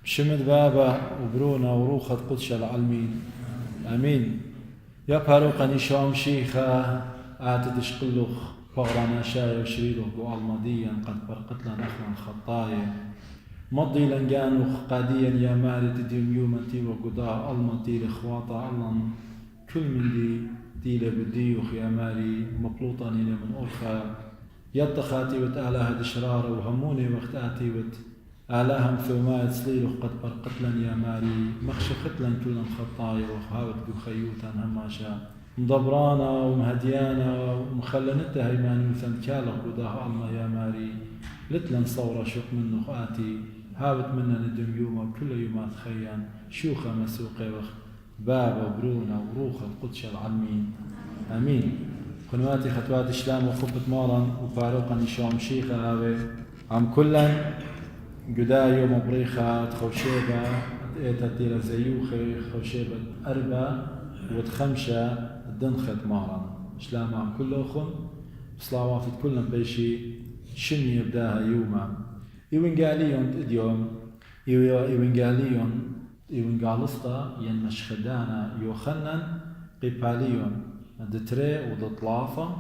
شمد بابا وبرونا وروخة قدش العلمين امين. يا باروقا نشام شيخة آتدش قلوخ فغرانا شاي وشريلوخ قوال مضيا قد برقت لنا أخنا الخطايا مضي لنجانوخ قاديا يا مالي تديم يومتي وقضاء المتي لخواطا الله كل من دي لبديوخ يا مالي مبلوطاني من أرخا يتخاتي وتآلها دشرار وهموني وقتاتي آلاهم ثوما يتصليلوخ قد برقت لن يا مالي مخشخت لن كل الخطايا وخاوت بخيوتا هماشا مضبرانا ومهديانا ومخلنتها هيماني وثنكالك قضاء الله يا مالي لتلن صورة شوق من نخاتي هاوت منا ندم يوم كل يوم تخيان شوخة مسوقي وخ بابا وبرونا وروخة القدش العلمين امين. قنواتي خطوات إسلام وخبة مارا وفاروقا نشام شيخة هاوي عم كلا قدا يوم بريخة خوشيبة تدير زيوخي خوشيبة أربع وتخمشة الدنخت مارا إسلام عم كلهم صلاوات كلنا بيشي شني يبداها يوما إيوانجاليون تديوم إيوانجالستا ينمش خدانا يوخنن قباليون دتري ودطلافة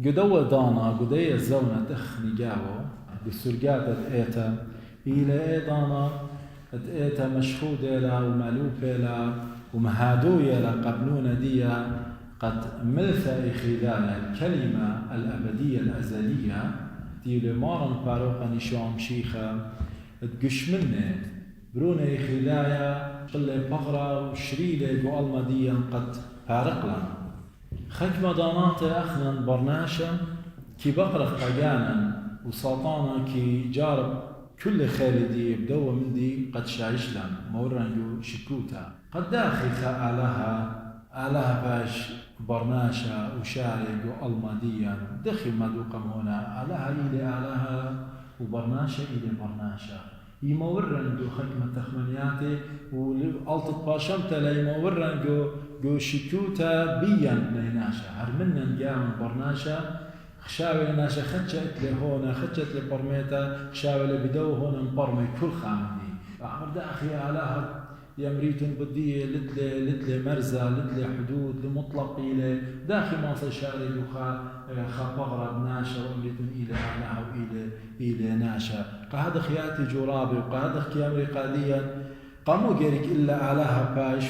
قدوة دانا قدية الزونة تخني جاوو بالسرقات إيتا إلى إيضانا إيتا مشهودة لا ومالوبة لا ومهادوية لا قبلونا ديا قد ملثا خلال الكلمة الأبدية الأزلية ديولي مارن باروقا نشام شيخة تقش منه برونا خلايا قلة بغرة وشريلة قوال مديا قد بارقلا خكمة دانات أخنا برناشا كي بقرق قجانا وسلطانا كي جارب كل خالدي يبدو من دي قد شايش لهم مورنجو شكوتا قد داخل آلها باش برناشا وشارق والماديا دخل مدوقم هنا آلها وبرناشا إلى برناشا يمورنجو خكمة تخمنياتي والألت باشمتا لا يمورنجو شكوتا بيا ليناشا هرمنا نجام برناشا خشاوي ناشا خدشت لهونا خدشت لبرميتا خشاوي لبدو هونا مبرمي كل خامدي عمر داخي آلها يمريتن بدية لتلي مرزة لتلي حدود لمطلقي داخل ماصل شاري خا بغرة بناشا ومريتن إلى آلها وإلى ناشا قهد خياتي جرابي وقهد خيامري قاديا قاموا جيرك إلا آلها باش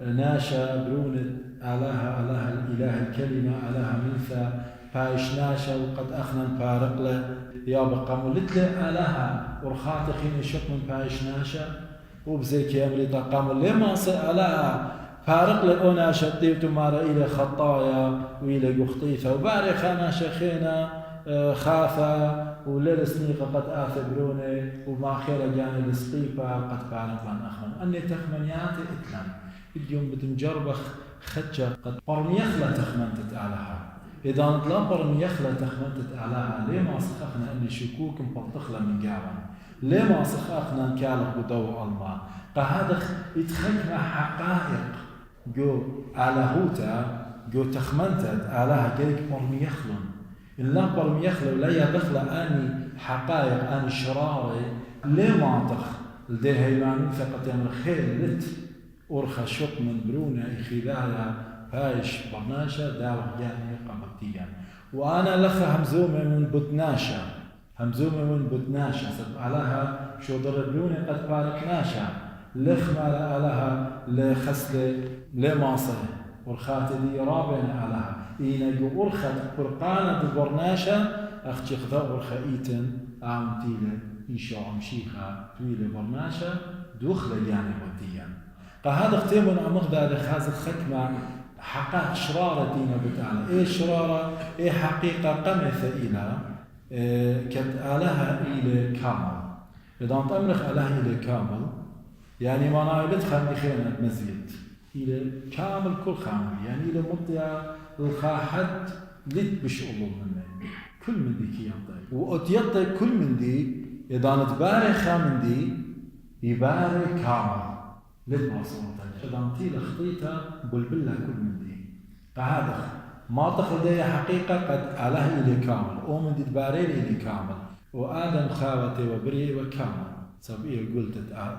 وناشا برون آلها الإله الكلمة آلها منثى باش ناشا وقد أخنا فارق له يا بقاموا لتلي آلها ورخات خين شق من باش ناشا وبزيك يا أمريكا قاموا لما سألها فارق لأنا شديت مارا إلى خطايا وإلى قخطيفة وبارخ أنا شخينا خافا وليل سنيقة قد آثبروني وما خير جاني السقيفة قد فارق لن أخنا أني تخمنياتي إتلم اليوم بتنجربخ خدشة قد برميخلة تخمنتت علىها إذا نطلع برميخلة تخمنتت علىها ليه ما سخخنا أني شكوك مبطخلة من قاوان ليه ما سخخنا نكالق بضوء الله قهذا يتخلنا حقائق جو على هوتا جو تخمنتت علىها جيك برميخلن إلا برميخلة ولا يبخل أني حقائق أني شراري ليه ما تخ لديه هيمانين ثقة من خير لت أرخى شق من برونا خلالها بايش برناشا داوه جاني قبطيا وأنا لخ همزومة من بدناشا سب علىها شو ضربوني قد باركناشا لخ ما لها لخسل لماصر ورخات دي رابين علىها إينا جو أرخت قرقانة برناشا أختي خذا أرخى إيتن عامتيلة إيشا عمشيخة طويلة برناشا دوخلة جاني بديا قهذا اختيمون عمقدا لخاز الخكمة حقائق شرارة دينا بتاعنا إيه شرارة إيه حقيقة قمثة إلى كت آلها إلى كامل إذا أنت أمرخ آلها إلى كامل يعني ما نايلت خامي خيانة مزيد إلى كامل كل خامل يعني إلى مطيع الخاحد لت بشغل منه كل من دي كي ينطي وأتيطي كل من دي إذا نتباري خامن دي يباري كامل لما صورتها إذا أنتي لخطيتها بلبلها كل من دي فهذا ما تخلدي حقيقة قد عليه إلي كامل ومن دي تبارين إلي كامل وآدم خاوتي وبري وكامل سبب قلت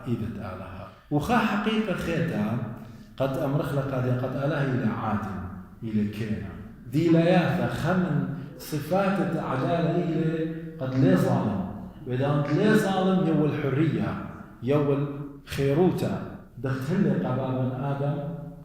إذا تعالها وخا حقيقة خيتا قد أمرخ لك قد أله إلى عادم إلى كينا ذي لا ياثى خمن صفات العدالة إلى قد لا ظالم وإذا أنت لا ظالم يو الحرية يو الخيروتا دخل قبابا آدم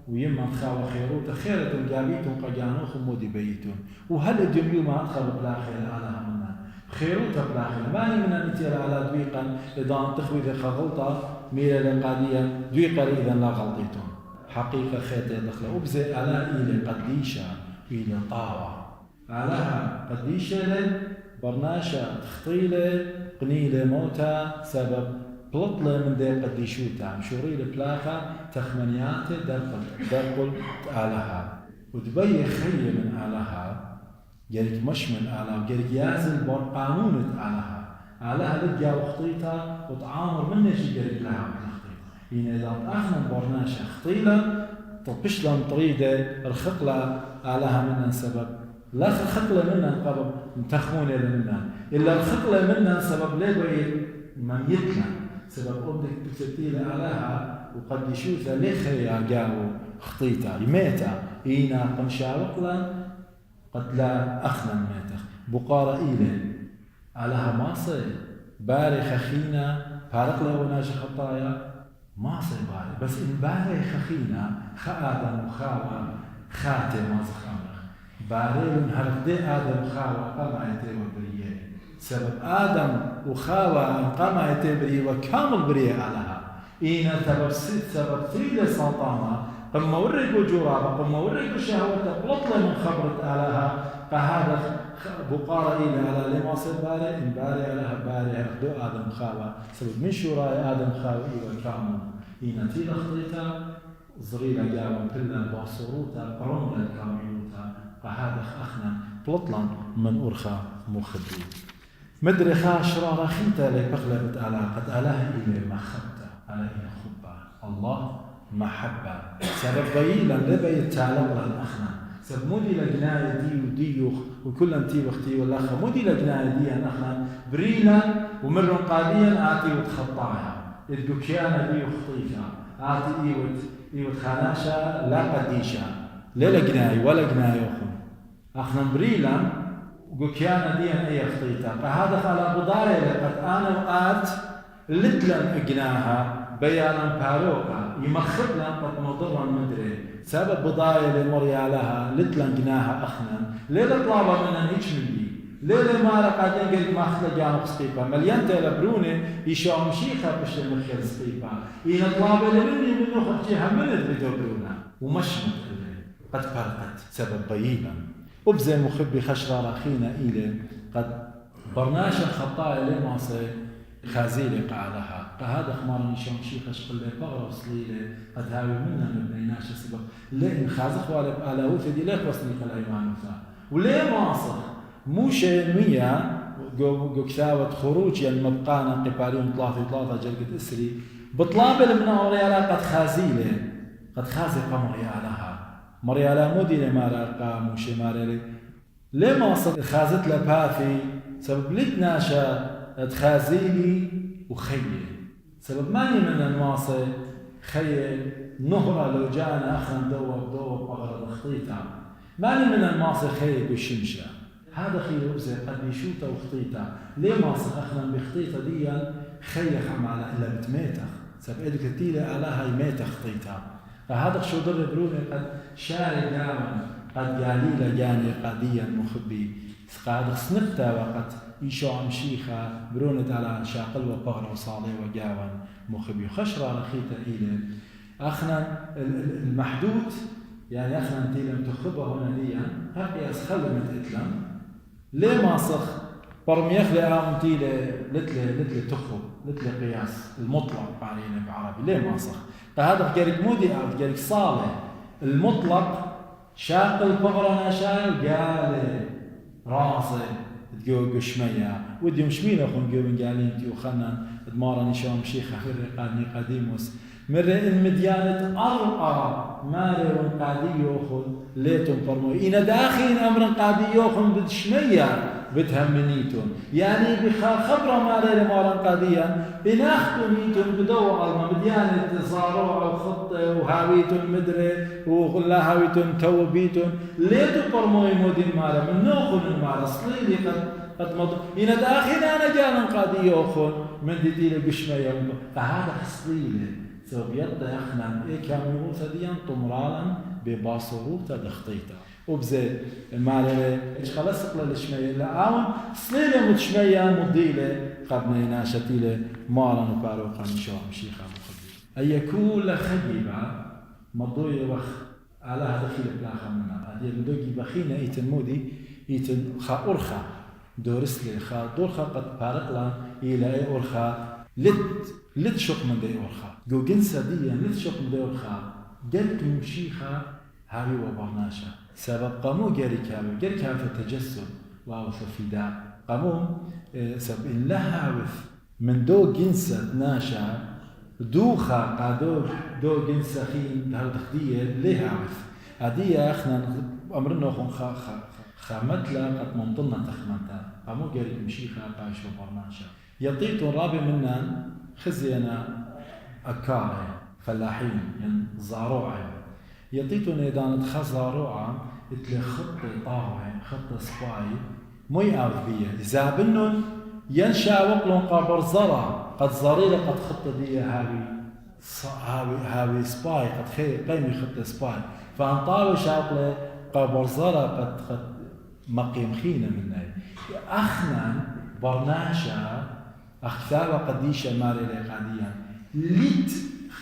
ويما تخاوى خيروتا خيرة جابيتم قجانوخم مودي بيتون وهل الجميع ما أدخل بلا خير على همنا خيروتا بلا خير ماني من نتير على دويقا إذا تخوي ذي خغلطة ميلا لقادية دويقا إذا لا غلطيتم حقيقة خيرة دخل وبزي على إلي قديشة إلى طاوة علىها قديشة برناشة تخطيلة قنيلة موتى سبب بلطلة من دي قديشوتا مشوري لبلاخة تخمنيات درقل علىها ودبي خي من علىها جريك مش من علىها وجريك يازل برقانونة علىها لقيا وخطيطة وتعامر من نشي جريك لها من خطيطة يعني إذا أخنا برناشة خطيلة طبش لهم طريدة الخقلة علىها منها سبب لا الخقلة منها قبل تخمونة منها إلا الخقلة منها سبب لا بعيد من يتنا سبب أبدك بكتير علىها وقد يشوث لخيا جاو خطيطة يميتا إينا قمشاوقلا قد لا أخنا ميتا بقارة إيلة علىها ماصي باري خخينا بارقلة وناجي خطايا ما صيباري بس إن باري خخينا خآدم وخاوى خاتم مازخ أمرخ باريلون هرقدي آدم خاوى قمع يتيوى بريه سبب آدم وخاوى قمع يتيوى بريه وكامل بريه علىها إينا سبب سيدة سلطانة قم ورقوا جرابة قم ورقوا شهوة بلطلة من خبرت علىها فهذا بقارة إلى على لما صيباري إن باري علىها باري هرقدو آدم خاوى سبب من شوراء آدم خاوى إيوى كامل إينا تيلا خطيتا زريلا جاوا بلا باصروتا رملا كاميوتا فهذا أخنا بلطلا من أرخى مخدي مدري خاشرا رخيتا لبغلبت على قد أله إلي مخبتا عليه خبا الله محبة سبب بيلا لبي التعلق الأخنا سبب مودي لجناية دي وديوخ وكل انتي واختي والأخ مودي لجناية دي أخنا بريلا ومر قاديا آتي وتخطاها الدكيانة دي وخطيفة آتي إيوت خاناشا لا قديشا لا لجناي ولا جناي أخنا بريلا وكيانا دي أي خطيطة فهذا على بضايا لقد أنا وقات لتلم إجناها بيانا باروكا يمخبنا قد مضرا مدري سبب بضايا لمريا لها لتلم جناها أخنا ليلة طلابة منا نجملي ليلة ما لقد ينقل ما أخذ جانب سقيبا مليان تلبروني يشاو مشيخة بش المخير سقيبا إن طلابة لمني منو خرجيها منت بدوبرونا ومشمت قد فرقت سبب بيلا وبزي مخبي خشرة رخينا إلي قد برناشا خطايا لماصي خازيلي قالها فهذا خمار نشام شيخ شقل لي بغرة وصليلي قد هاوي منا نبنيناش سبب لئن خازخ والب على وفدي ليك وصلي الأيمان وفا وليه ماصر مو شيء مية جو كتابة خروج المبقانا قباليون ثلاثة جلقة إسري بطلاب المناوريالا قد خازيلي قد خازي قمريالها مريالا مودي لما رأى موشي ماريلي لما صد خازت لباثي سبب لتناشا تخازيلي وخيي سبب ماني من النواصي خيي نهرة لو جاءنا أخنا دوب بغرة خطيطة ماني من النواصي خيي بشمشة هذا خير وبزي قد يشوتا وخطيطة ليه ماصي أخنا بخطيطة ديا خيي حمالة إلا بتميتخ سبب إدك تيلي علىها يميتخ خطيطة فهذا شو ضر بروني قد شاري جاما قد جاليلا جاني قاديا مخبي قد صنفتا وقد إيشو عمشيخة برونت على شاقل وبغر وصالي وجاوا مخبي خشرة رخيطة إلي أخنا المحدود يعني أخنا أنتي لم تخبه هنا ليا هكي أسخل من إتلم ليه ما صخ برميخ لأمتي لتلي تخب لتلي قياس المطلق علينا بعربي ليه ما صخ فهذا جارك مودي أو جارك صالح المطلق شاقل بغرنا شاي قال راسي تجو قشمية ودي مشميل أخون جو من قالين تيو خلنا دمارني شوم شيخة فرقاني قديموس مرة المديانة أرقى ماري قادي يأخذ ليتم فرموي إن داخل أمر قادي يأخذ بدشمية بتهمنيتون يعني خبرة ما ليلة مارن قاديا إناختو نيتون بدو علما بديانة زاروع وخطة وهاويتون مدري وغلا هاويتون توبيتون ليتو برموي مودين مارا من نوخن المارا صليلي قد مضو إن داخل أنا جانا قادي يوخن من ديتيل قشمة يوم فهذا صليلي سو بيضا يخنا إيه كاميوثا ديان طمرالا بباصروتا دخطيتا وبزي المعلمة إيش خلاص قلنا الشمية لعاون صليلة متشمية مضيلة قد نيناشتيلة مالا وباروقا مشوع مشيخة مخبي أي كل خيبة مضوية وخ على هذا خيلة بلاخا منا هذه بدوجي بخينا إيتن مودي إيتن خا أرخا دورسلي خا دورخا قد بارقلا إلى أي أرخا لت شق من دي أرخا جو جنسة دي لت شق من دي أرخا قلت مشيخة هاوي وبرناشا سبب قامو جاري كاوي في التجسد واو فداء قامو سبب إن لهاوث من دو جنسة ناشا دوخا قادو دو جنسة خين هاو تخدية لهاوث هدية أخنا أمرنا خون خامتلا قد منطلنا تخمنتا قامو جاري مشيخة قاش وبرناشا يطيط رابي منا خزينا أكاري فلاحين يعني زاروعي يطيتون إذا خزاروعة إتلي خطة طاوعي خطة سباي مي أرضية إذا بنن ينشأ وقلون قابر زرع قد زريلة قد خطة دي هاوي سباي قد قيمي خطة سباي فأنطاوي شاقلة قابر زرع قد مقيم خينة منها أخنا برناشا أختار قديشة ماري لقاديا ليت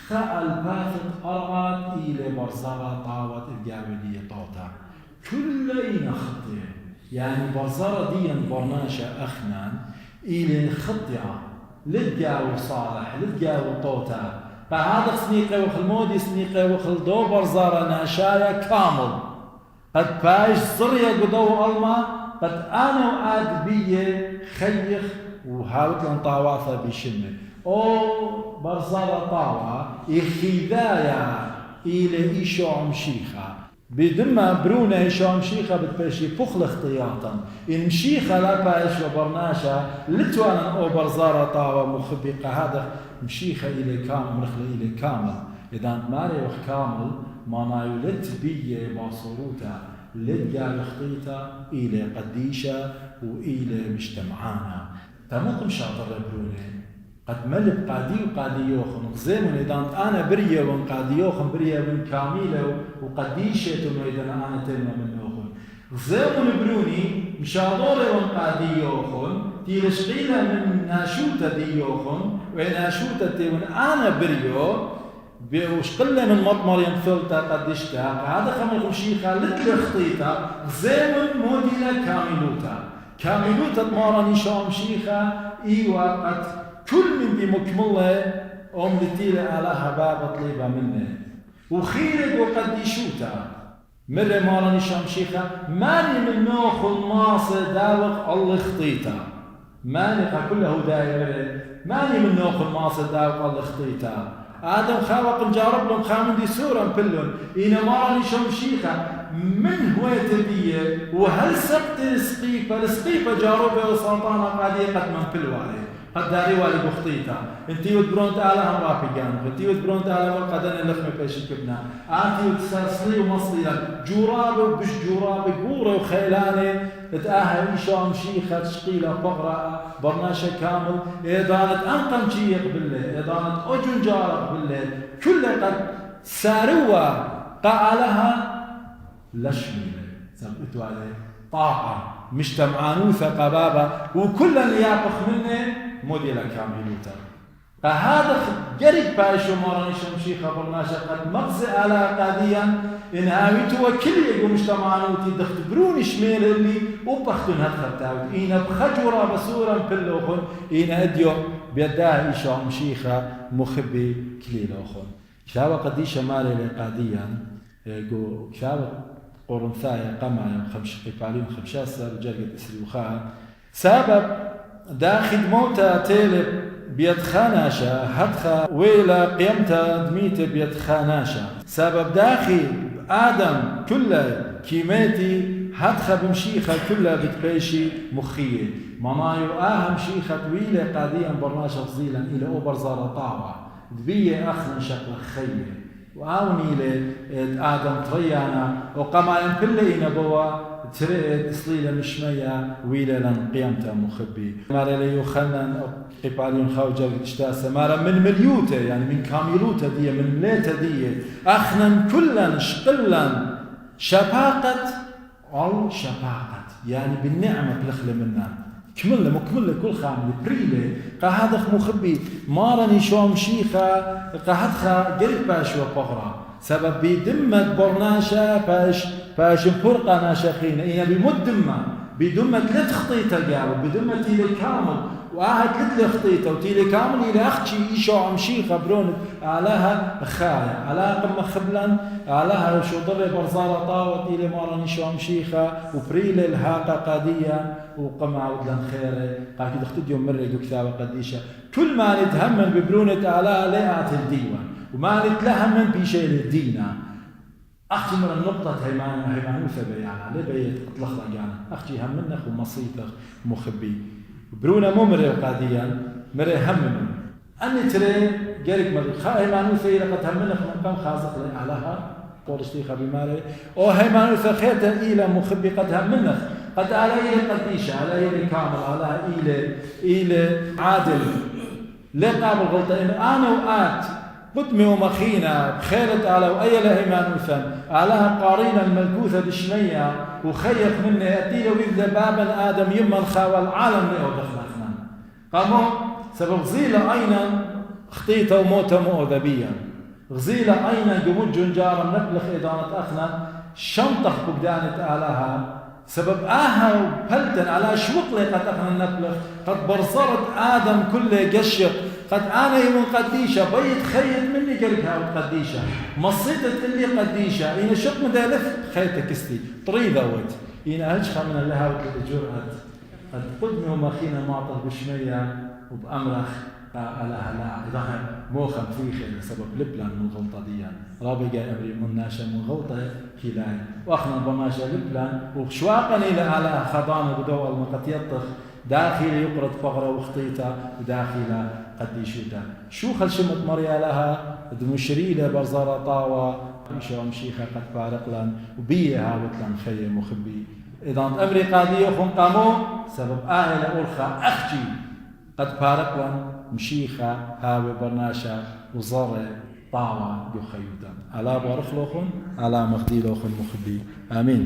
خال باثت أرغاد إلى برزارة طاوت الجاودية طوطا كلين خطية يعني برزارة دي برناشا أخنا إلى خطية للجاو صالح للجاو طوطا فهذا سنيقة وخلمودي سنيقة وخلدو برزارة ناشايا كامل قد بايش صرية قدو ألما قد أنا وآد بيه خيخ وهاوت لن طاواثة بشمه أو برزارة طاوة إخذايا إلى إيشو عمشيخة بدما برونا إيشو عمشيخة بتباشي بخل اختياطا إن مشيخة لا بايش وبرناشا لتوانا أو برزارة طاوة مخبقة هذا مشيخة إلى كامل مرخلة إلى كامل إذا ماري وخ كامل ما نايولت بيه باصروتا لدقا لخطيتا إلى قديشة وإلى مجتمعانا تموكم شاطر بروني قد ملب قادي وقادي يوخن زيمون إذا أنا بريا وان قادي يوخن بريا من كاملة وقديشة وإذا أنا تلنا من يوخن زيمون بروني مشاطر وان قادي يوخن تيلشقينا من ناشوتة دي يوخن وناشوتة دي وان أنا بريو وش قلة من مطمر ينفلتا قديشتا هذا خمر خمشيخة لتلخطيتا زيمون موديلا كاملوتا مارا نشام شيخة إيوا قد كل من بمكملة لتيلة على هباب طليبة منه وخيرد وقديشوتا مرة مارا نشام شيخة ماني من نوخ الماصة داوق الله خطيتا ماني كله دايرة ماني من نوخ الماصة داوق الله خطيتا آدم خاوق نجارب لهم خامن دي سورة مبلون إنا مارا نشام شيخة من هو تبيه وهل سقط السقيفة جاروبة وسلطانة قادية قد منفلوا عليه قد داري والي بخطيتا انتي ودبرونت على هم رافي جانب انتي ودبرونت على مرقدن اللخمة بيشي كبنا آتي وتسرسلي ومصلي جورابة وبش جورابة قورة وخيلانة تتآهل إيشام شيخة تشقيلة بغرة برناشة كامل إيضانت أنقم شيق بالله إيضانت أجن جارق بالله كل قد ساروا قالها لشميلة سبقتوا عليه طاعة مجتمعانوثة قبابة وكل اللي يابخ منه موديلا كاملوتا فهذا جريد بايشو ماراني شمشي خبرناشا قد مغزي على قاديا إن هاويتوا كل يقو مجتمعانوتي دختبروني شميل اللي وبختون هدخلتاوت إينا بخجورة بسورا بلوخن إينا أديو بيداه إيشو مشيخة مخبي كليلوخن شاوة قديشة مالي لقاديا يقول شاوة قرنثايا قمع قبالين خمشاسة رجال إسري وخاء سبب داخل موتا تيلب بيد خاناشا هدخا ويلا قيمتا دميت بيد خاناشا سبب داخل آدم كله كيميتي هدخ بمشيخة كلها بتبيشي مخية منايو مشيخة طويلة قاديا برناشة فزيلا إلى أوبر زارة طاوة دبية أخنا شكل خية وآوني لآدم تريانا وقما ينبلي نبوة تريد سليلة مشمية ويلا لن قيمته مخبي مارا ليو خلنا قباليون خاوجة اشتاسة مارا من مليوته يعني من كاميلوته دي من مليته دي أخنا كلا شقلا شفاقة أو شفاقة يعني بالنعمة بلخلة منا كملة مكملة كل خاملة بريلة قاهدخ مخبي مارني شو مشيخة قاهدخ قريب باش وبغرة سبب بدمة برناشة باش فرقة ناشخين إنا بمدمة بدمة ثلاث خطيطة قالوا بدمة تيلي كامل وقاعد ثلاث خطيطة وتيلي كامل إلى أختي إيشو مشيخة برون علىها خايا علىها قمة خبلا علىها شو ضرب برزارة طاوة تيلي مارني شو مشيخة وبريلة الهاقة قادية وقمع عودلان خيري قاعد يدخل يوم مرة كتابة قديشة كل ما نتهمن ببرونة على ليعة الديوان وما نتلهمن بشيء للدينا أختي من النقطة هيمان ثبيانا ليه بيت أطلق رجعنا أختي همنخ ومصيتخ مخبي برونة ممرة قاديا مرة همن أني ترى جارك مرة هيمان ثبيا لقد همنخ من قام خازق لي علىها قولشتي خبي ماري أو هيمان ثخيتا إلى مخبي قد همنخ قد على إلى قديشة على إلى كامل على إلى عادل لا قابل غلطة إن أنا وآت قدمي ومخينا بخيرة على وأي لهيمان وثن علىها قارينا الملكوثة دشمية وخيخ مني أتيل وإذا بابا آدم يمن خاوى العالم لأو دخلنا قاموا سبب غزيلة أين خطيطة وموتة مؤذبيا غزيلة أين جمود جنجارا نبلخ إدانة أخنا شنطخ بقدانة آلها سبب وبلتن على شوق لي قد أخنا النبلخ قد برصرت آدم كله قشق قد أنا يمن قديشة بيت خيط مني قلبها قديشة مصيتت اللي قديشة إن شق مدالف خيتك استي طريدة وت إن أهجخ من اللهاوت الجرأة قد قدمي ومخينا معطر بشمية وبأمرخ على هلا إذا موخم فيخ سبب لبلان من غلطة ديان رابي جاي أمري من ناشا من غلطة خلاي وأخنا بماشا لبلان وشواقني على خضانة بدو المقتيطخ داخل يقرد فقرة وخطيطة وداخل قديشوتا شو خل شمت مريا لها دمشريلة برزارة طاوة إيشو مشيخة قد فارق لان وبيها وطلان خير مخبي إذا أمري قادية خن قامو سبب آهلة أرخى أختي قد فارق لان مشيخة هاوي برناشا وزارة طاوة يخيوتا على بارخ لوخن على مخدي لوخن مخبي آمين.